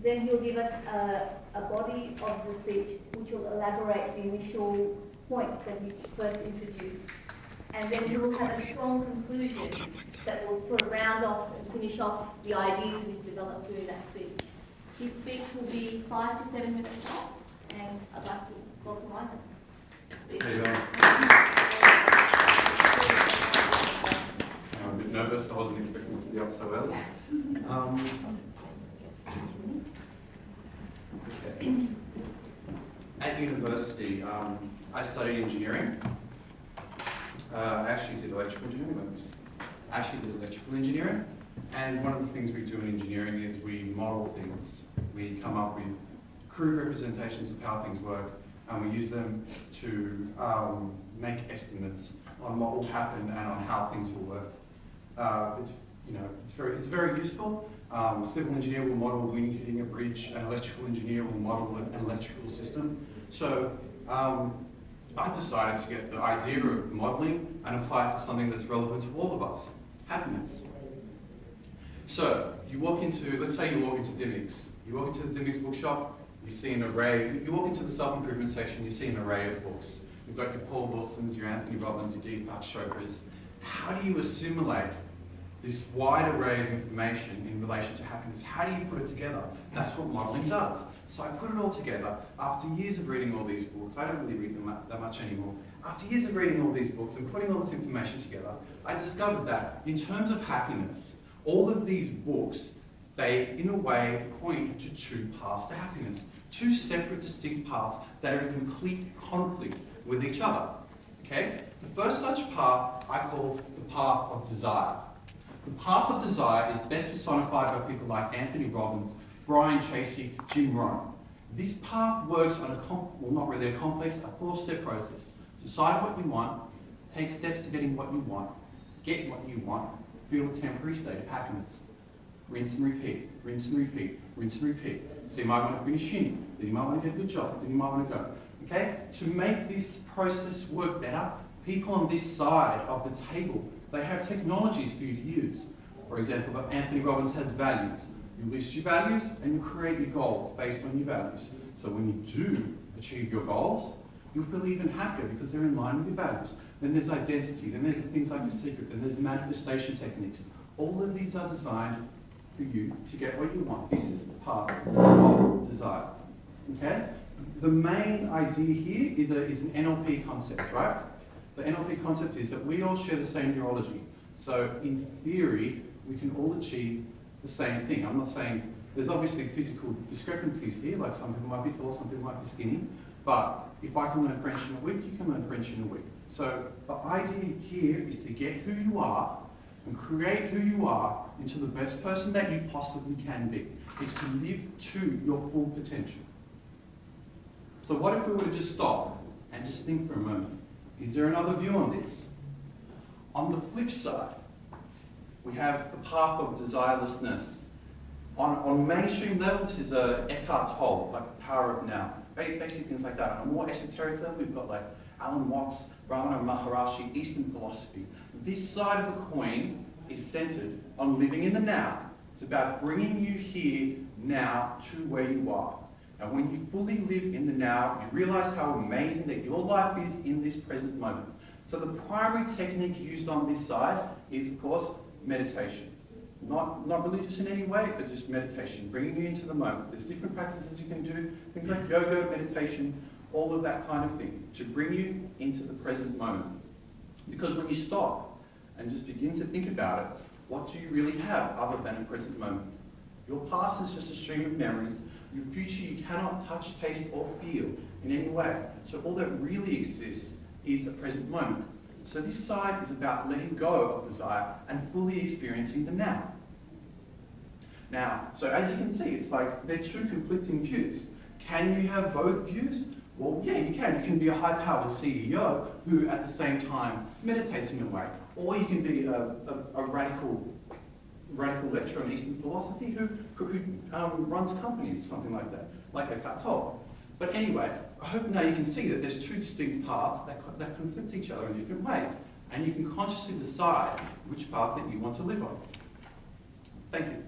Then he'll give us a body of the speech which will elaborate the initial points that he first introduced. And then he will have a strong conclusion that will sort of round off and finish off the ideas that he's developed during that speech. His speech will be 5 to 7 minutes long, and I'd like to welcome Michael. There you go. I'm a bit nervous. I wasn't expecting to be up so early. Okay. At university, I studied engineering. I actually did electrical engineering. And one of the things we do in engineering is we model things. We come up with crude representations of how things work, and we use them to make estimates on what will happen and on how things will work. It's very useful. A civil engineer will model wind hitting a bridge. An electrical engineer will model an electrical system. So I decided to get the idea of modeling and apply it to something that's relevant to all of us: happiness. So you walk into, let's say you walk into DMX. You walk into the DMX bookshop, you see an array. You walk into the self-improvement section, you see an array of books. You've got your Paul Wilsons, your Anthony Robbins, your Deepak Chopras. How do you assimilate this wide array of information in relation to happiness? How do you put it together? That's what modeling does. So I put it all together after years of reading all these books. I don't really read them that much anymore. After years of reading all these books and putting all this information together, I discovered that in terms of happiness, all of these books, they, in a way, point to two paths to happiness. Two separate, distinct paths that are in complete conflict with each other. Okay? The first such path I call the path of desire. The path of desire is best personified by people like Anthony Robbins, Brian Tracy, Jim Rohn. This path works on not really a complex, a four-step process. Decide what you want, take steps to getting what you want, get what you want, feel a temporary state of happiness. Rinse and repeat, rinse and repeat, rinse and repeat. So you might want to finish uni, then you might want to get a good job, then you might want to go. Okay? To make this process work better, people on this side of the table, they have technologies for you to use. For example, Anthony Robbins has values. You list your values and you create your goals based on your values. So when you do achieve your goals, you'll feel even happier because they're in line with your values. Then there's identity, then there's things like the secret, then there's manifestation techniques. All of these are designed for you to get what you want. This is the path of desire. Okay? The main idea here is an NLP concept, right? The NLP concept is that we all share the same neurology. So in theory, we can all achieve the same thing. I'm not saying, there's obviously physical discrepancies here, like some people might be tall, some people might be skinny, but if I can learn French in a week, you can learn French in a week. So the idea here is to get who you are and create who you are into the best person that you possibly can be. It's to live to your full potential. So what if we were to just stop and just think for a moment? Is there another view on this? On the flip side, we have the path of desirelessness. On mainstream level, this is Eckhart Tolle, like the power of now. Basic things like that. On a more esoteric level, we've got like Alan Watts, Ramana Maharishi, Eastern philosophy. This side of the coin is centered on living in the now. It's about bringing you here now to where you are. And when you fully live in the now, you realize how amazing that your life is in this present moment. So the primary technique used on this side is, of course, meditation. Not religious in any way, but just meditation, bringing you into the moment. There's different practices you can do, things like yoga, meditation, all of that kind of thing, to bring you into the present moment. Because when you stop and just begin to think about it, what do you really have other than a present moment? Your past is just a stream of memories. Your future you cannot touch, taste, or feel in any way. So all that really exists is the present moment. So this side is about letting go of desire and fully experiencing the now. Now, so as you can see, it's like they're two conflicting views. Can you have both views? Well, yeah, you can. You can be a high-powered CEO who, at the same time, meditates in a way. Or you can be a radical lecturer in Eastern philosophy who runs companies, something like that, like Eckhart Tolle. But anyway, I hope now you can see that there's two distinct paths that conflict each other in different ways. And you can consciously decide which path that you want to live on. Thank you.